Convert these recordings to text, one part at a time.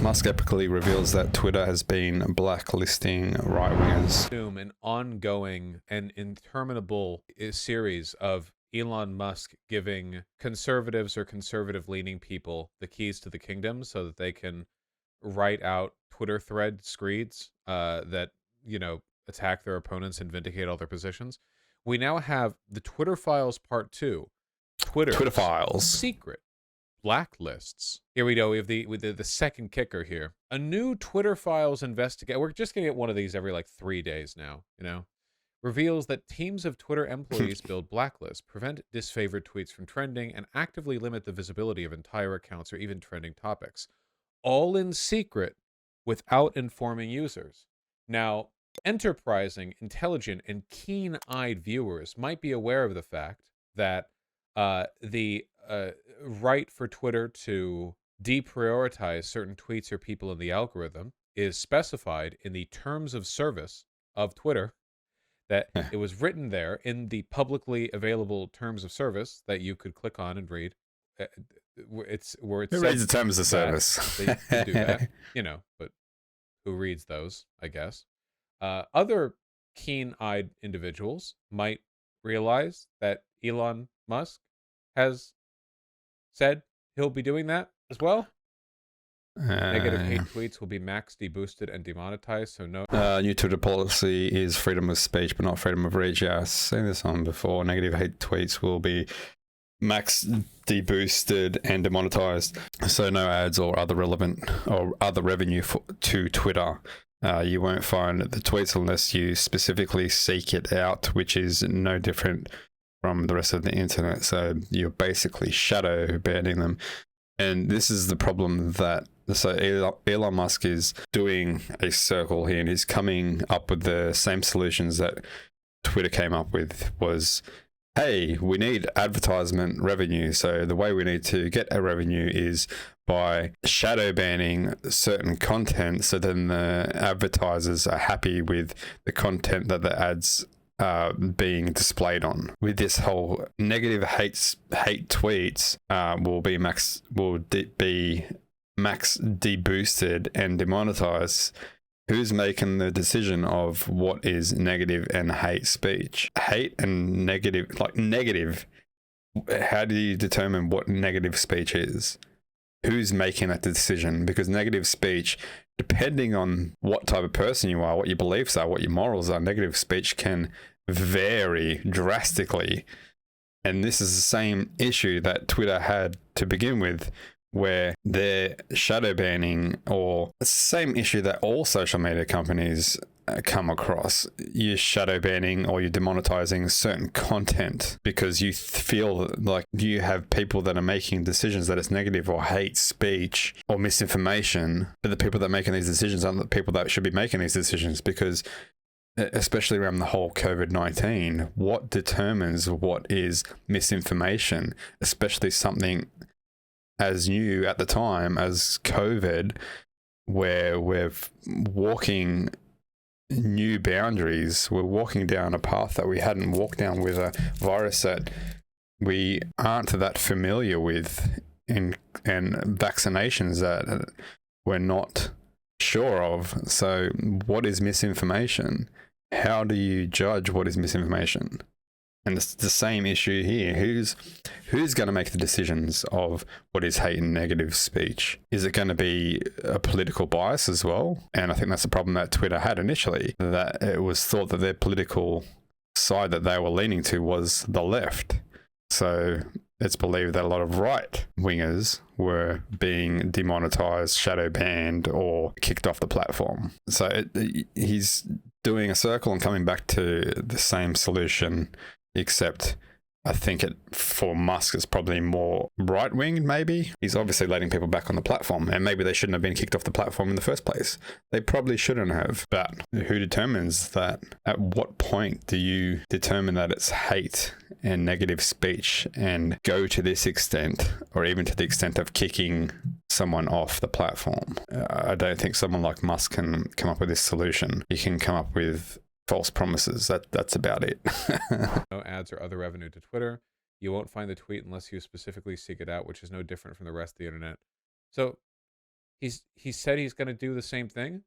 Musk epically reveals that Twitter has been blacklisting right-wingers. An ongoing and interminable series of Elon Musk giving conservatives or conservative-leaning people the keys to the kingdom so that they can write out Twitter thread screeds that, attack their opponents and vindicate all their positions. We now have the Twitter Files Part 2. Twitter Files. Secret blacklists. Here we go. We have the second kicker here. A new Twitter Files investigate. We're just gonna get one of these every like 3 days now. Reveals that teams of Twitter employees build blacklists, prevent disfavored tweets from trending, and actively limit the visibility of entire accounts or even trending topics, all in secret, without informing users. Now, enterprising, intelligent, and keen-eyed viewers might be aware of the fact that the right for Twitter to deprioritize certain tweets or people in the algorithm is specified in the terms of service of Twitter, that it was written there in the publicly available terms of service that you could click on and read. Who reads the terms of service? They can do that, but who reads those, I guess. Other keen-eyed individuals might realize that Elon Musk has said he'll be doing that as well. Negative hate tweets will be max deboosted and demonetized, so no. New Twitter policy is freedom of speech, but not freedom of reach. Yeah, I've seen this on before. Negative hate tweets will be max deboosted and demonetized, so no ads or other relevant or other revenue to Twitter. You won't find the tweets unless you specifically seek it out, which is no different from the rest of the internet. So you're basically shadow banning them. And this is the problem Elon Musk is doing a circle here, and he's coming up with the same solutions that Twitter came up with. Was, hey, we need advertisement revenue. So the way we need to get a revenue is by shadow banning certain content, so then the advertisers are happy with the content that the ads being displayed on. With this whole negative hate tweets will be max deboosted and demonetized. Who's making the decision of what is negative and hate speech? Hate and negative, like negative. How do you determine what negative speech is? Who's making that decision? Because negative speech, depending on what type of person you are, what your beliefs are, what your morals are, negative speech can vary drastically. And this is the same issue that Twitter had to begin with, where they're shadow banning, or it's the same issue that all social media companies come across. You're shadow banning or you're demonetizing certain content because you feel like you have people that are making decisions that it's negative or hate speech or misinformation, but the people that are making these decisions aren't the people that should be making these decisions. Because especially around the whole COVID-19, what determines what is misinformation, especially something as new at the time as COVID, where we're walking new boundaries. We're walking down a path that we hadn't walked down with a virus that we aren't that familiar with, and vaccinations that we're not sure of. So what is misinformation? How do you judge what is misinformation? And it's the same issue here. Who's going to make the decisions of what is hate and negative speech? Is it going to be a political bias as well? And I think that's the problem that Twitter had initially, that it was thought that their political side that they were leaning to was the left. So it's believed that a lot of right-wingers were being demonetized, shadow banned, or kicked off the platform. So he's doing a circle and coming back to the same solution, except I think for Musk it's probably more right-wing. Maybe he's obviously letting people back on the platform, and maybe they shouldn't have been kicked off the platform in the first place. They probably shouldn't have. But who determines that? At what point do you determine that it's hate and negative speech and go to this extent, or even to the extent of kicking someone off the platform? I don't think someone like Musk can come up with this solution. He can come up with false promises. That's about it. No ads or other revenue to Twitter. You won't find the tweet unless you specifically seek it out, which is no different from the rest of the internet. So he said he's going to do the same thing.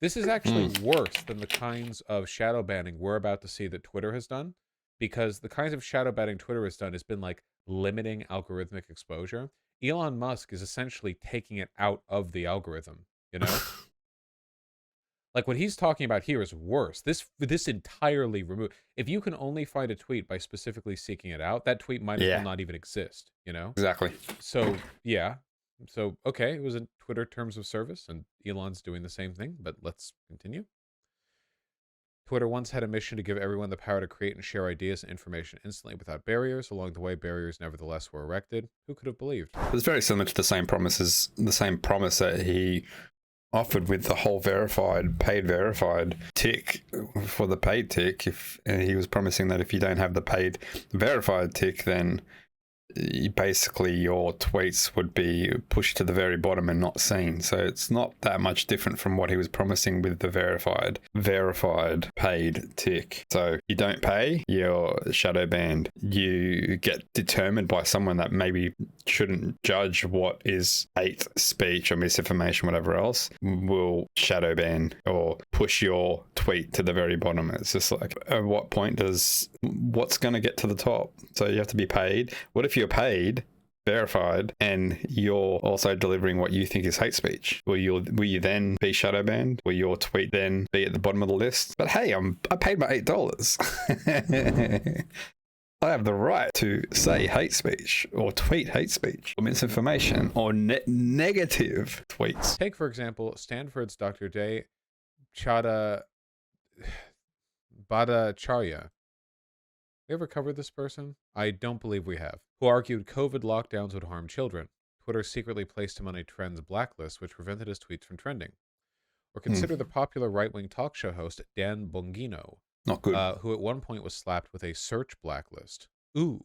This is actually Mm. worse than the kinds of shadow banning we're about to see that Twitter has done, because the kinds of shadow banning Twitter has done has been like limiting algorithmic exposure. Elon Musk is essentially taking it out of the algorithm, you know? Like what he's talking about here is worse. This entirely remove. If you can only find a tweet by specifically seeking it out, that tweet might as well Yeah, not even exist, you know? exactly. So yeah. So okay, it was in Twitter terms of service, and Elon's doing the same thing, but let's continue. Twitter once had a mission to give everyone the power to create and share ideas and information instantly without barriers. Along the way, barriers nevertheless were erected. Who could have believed? It's very similar to the same promise that he offered with the whole paid verified tick for the paid tick. And he was promising that if you don't have the paid verified tick, then basically your tweets would be pushed to the very bottom and not seen. So it's not that much different from what he was promising with the verified paid tick. So you don't pay, you're shadow banned. You get determined by someone that maybe shouldn't judge what is hate speech or misinformation, whatever else, will shadow ban or push your tweet to the very bottom. It's just like, at what point does what's going to get to the top? So you have to be paid. What if you're paid, verified, and you're also delivering what you think is hate speech? Will you then be shadow banned? Will your tweet then be at the bottom of the list? But hey, I paid my $8. I have the right to say hate speech or tweet hate speech or misinformation or negative tweets. Take, for example, Stanford's Dr. Day Bhattacharya. We ever covered this person? I don't believe we have. Who argued COVID lockdowns would harm children. Twitter secretly placed him on a trends blacklist, which prevented his tweets from trending. Or consider the popular right-wing talk show host Dan Bongino, Not good. who at one point was slapped with a search blacklist. Ooh.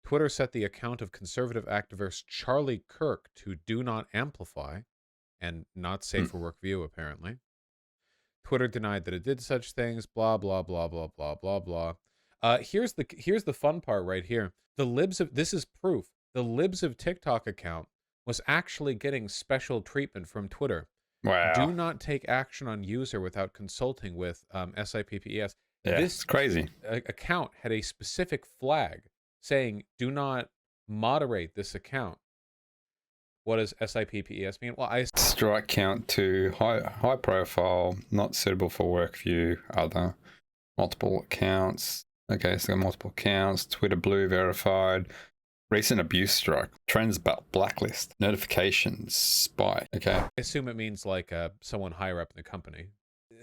Twitter set the account of conservative activist Charlie Kirk to do not amplify and not safe for work view, apparently. Twitter denied that it did such things, blah, blah, blah, blah, blah, blah, blah. Here's the fun part right here. This is proof. The Libs of TikTok account was actually getting special treatment from Twitter. Wow. Do not take action on user without consulting with SIPPES. Yeah, This it's crazy. account had a specific flag saying, do not moderate this account. What does SIPPES mean? Well, strike count to high profile, not suitable for work view, other, multiple accounts. Okay, so multiple accounts, Twitter blue verified, recent abuse strike, trends blacklist, notifications spy. Okay. I assume it means like someone higher up in the company.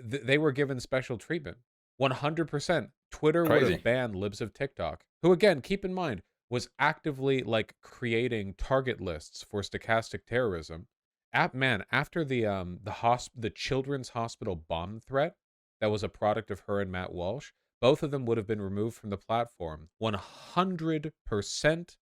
They were given special treatment. 100%. Twitter would have banned Libs of TikTok, who, again, keep in mind, was actively like creating target lists for stochastic terrorism. After the children's hospital bomb threat that was a product of her and Matt Walsh, both of them would have been removed from the platform 100%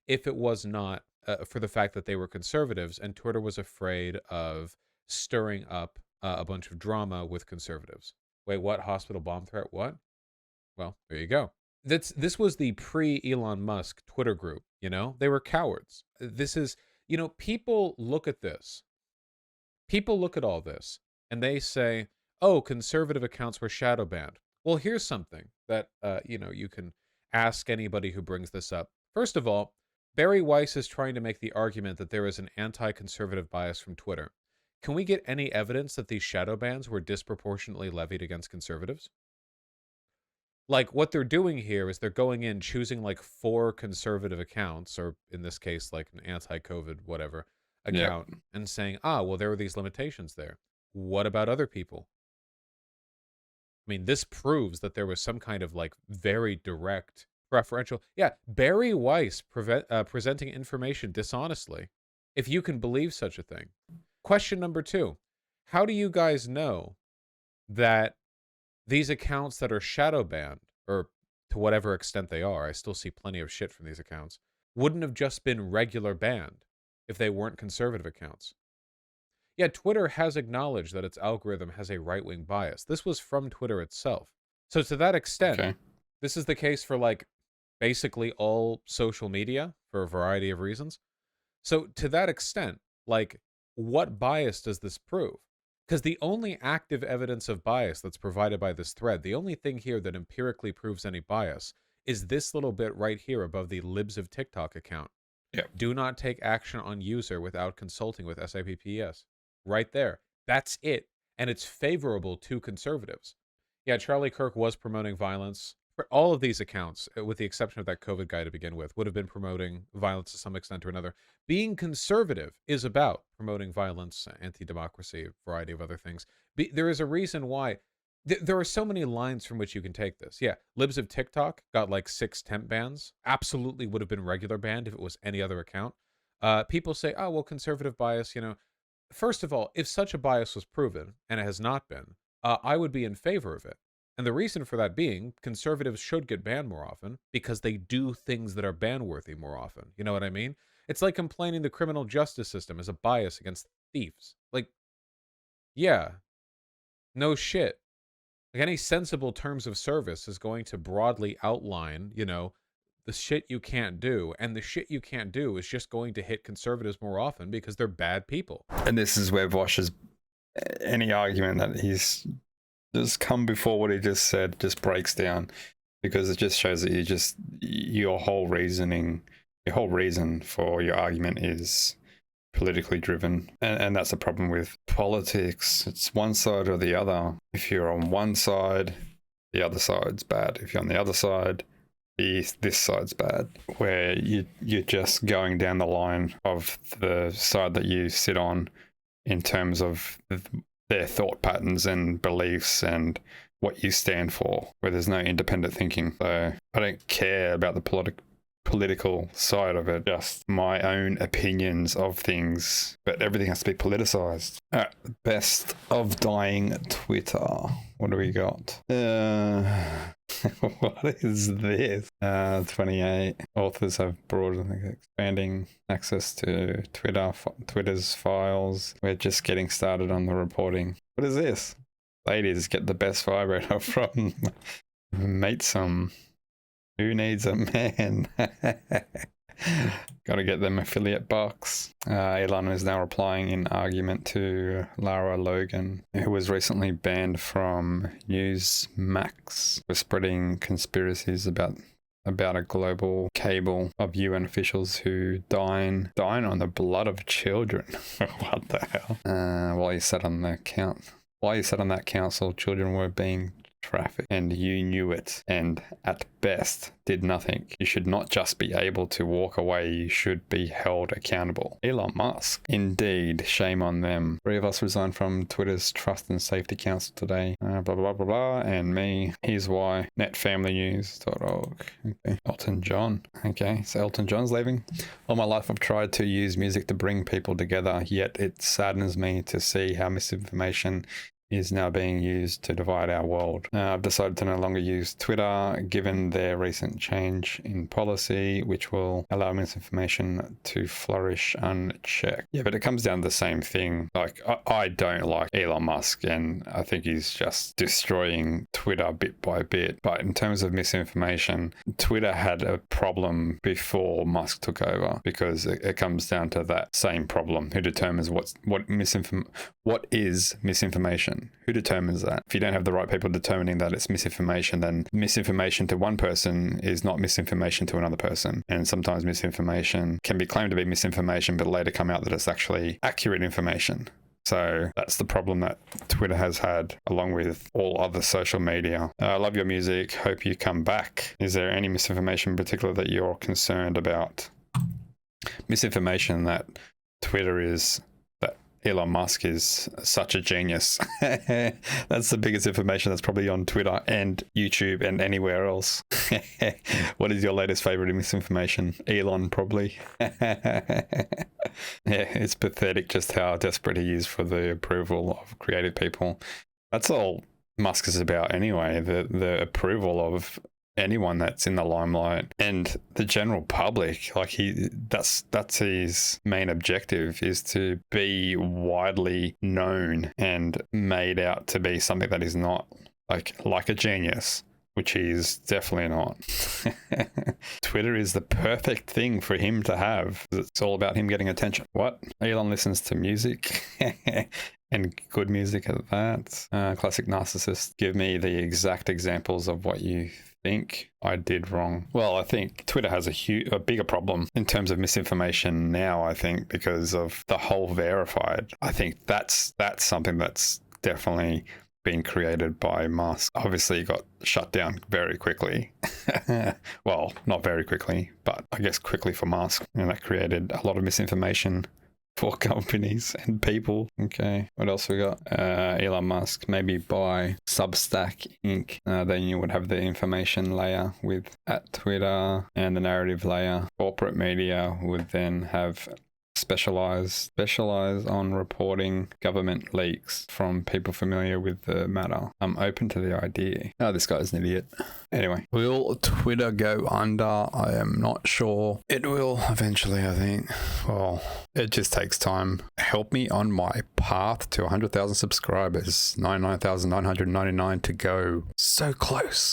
if it was not for the fact that they were conservatives, and Twitter was afraid of stirring up a bunch of drama with conservatives. Wait, what? Hospital bomb threat? What? Well, there you go. This was the pre-Elon Musk Twitter group, you know? They were cowards. This is, you know, people look at this. People look at all this, and they say, oh, conservative accounts were shadow banned. Well, here's something that, you know, you can ask anybody who brings this up. First of all, Barry Weiss is trying to make the argument that there is an anti-conservative bias from Twitter. Can we get any evidence that these shadow bans were disproportionately levied against conservatives? Like, what they're doing here is they're going in, choosing like 4 conservative accounts, or in this case, like an anti-COVID whatever account, and saying, well, there were these limitations there. What about other people? I mean, this proves that there was some kind of like very direct preferential. Yeah, Barry Weiss presenting information dishonestly, if you can believe such a thing. Question number 2. How do you guys know that these accounts that are shadow banned, or to whatever extent they are, I still see plenty of shit from these accounts, wouldn't have just been regular banned if they weren't conservative accounts? Yeah, Twitter has acknowledged that its algorithm has a right-wing bias. This was from Twitter itself. So to that extent, this is the case for like basically all social media for a variety of reasons. So to that extent, like, what bias does this prove? Because the only active evidence of bias that's provided by this thread, the only thing here that empirically proves any bias is this little bit right here above the libs of TikTok account. Yep. Do not take action on user without consulting with SIPPS. Right there. That's it. And it's favorable to conservatives. Yeah, Charlie Kirk was promoting violence. For all of these accounts, with the exception of that COVID guy to begin with, would have been promoting violence to some extent or another. Being conservative is about promoting violence, anti-democracy, a variety of other things. There is a reason why. There are so many lines from which you can take this. Yeah, libs of TikTok got like 6 temp bans. Absolutely would have been regular banned if it was any other account. People say, oh, well, conservative bias, First of all, if such a bias was proven, and it has not been, I would be in favor of it. And the reason for that being, conservatives should get banned more often because they do things that are ban-worthy more often. You know what I mean? It's like complaining the criminal justice system is a bias against thieves. Like, yeah, no shit. Like, any sensible terms of service is going to broadly outline, the shit you can't do. And the shit you can't do is just going to hit conservatives more often because they're bad people. And this is where Vosh's any argument that he's just come before what he just said just breaks down, because it just shows that your whole reason for your argument is politically driven, and that's the problem with politics. It's one side or the other. If you're on one side, the other side's bad. If you're on the other side, this side's bad. Where you're just going down the line of the side that you sit on in terms of their thought patterns and beliefs and what you stand for, where there's no independent thinking. So I don't care about the political side of it, just my own opinions of things, but everything has to be politicized. Best of dying Twitter. What do we got? What is this? 28 authors have expanding access to Twitter's files. We're just getting started on the reporting. What is this? Ladies, get the best vibrator from Mate Some. Who needs a man? Gotta get them affiliate bucks. Elon is now replying in argument to Lara Logan, who was recently banned from Newsmax for spreading conspiracies about a global cable of UN officials who dine on the blood of children. What the hell? While he sat on that council, children were being trafficked, and you knew it, and at best did nothing. You should not just be able to walk away, you should be held accountable. Elon Musk. Indeed, shame on them. 3 of us resigned from Twitter's Trust and Safety Council today. Blah, blah, blah, blah, and me. Here's why. Netfamilynews.org. Okay. Elton John. Okay, so Elton John's leaving. All my life I've tried to use music to bring people together, yet it saddens me to see how misinformation is now being used to divide our world. I've decided to no longer use Twitter, given their recent change in policy, which will allow misinformation to flourish unchecked. Yeah, but it comes down to the same thing. Like, I don't like Elon Musk, and I think he's just destroying Twitter bit by bit. But in terms of misinformation, Twitter had a problem before Musk took over, because it comes down to that same problem. Who determines what is misinformation? Who determines that? If you don't have the right people determining that it's misinformation, then misinformation to one person is not misinformation to another person. And sometimes misinformation can be claimed to be misinformation, but later come out that it's actually accurate information. So that's the problem that Twitter has had, along with all other social media. I love your music. Hope you come back. Is there any misinformation in particular that you're concerned about? Misinformation that Elon Musk is such a genius. That's the biggest information that's probably on Twitter and YouTube and anywhere else. What is your latest favorite misinformation? Elon, probably. Yeah, it's pathetic just how desperate he is for the approval of creative people. That's all Musk is about anyway, the approval of anyone that's in the limelight and the general public. Like, that's his main objective, is to be widely known and made out to be something that is not, like a genius. which he's definitely not. Twitter is the perfect thing for him to have. It's all about him getting attention. What? Elon listens to music and good music at that. Classic narcissist. Give me the exact examples of what you think I did wrong. Well, I think Twitter has a bigger problem in terms of misinformation now, I think, because of the whole verified. I think that's something that's definitely been created by Musk. Obviously, it got shut down very quickly. Well, not very quickly, but I guess quickly for Musk. And that created a lot of misinformation for companies and people. Okay, what else we got? Elon Musk maybe buy Substack Inc. Then you would have the information layer with at Twitter and the narrative layer. Corporate media would then have specialize on reporting government leaks from people familiar with the matter. I'm open to the idea. Oh, this guy's an idiot. Anyway, will Twitter go under? I am not sure. It will eventually, I think. Well, it just takes time. Help me on my path to 100,000 subscribers. 99,999 to go. So close.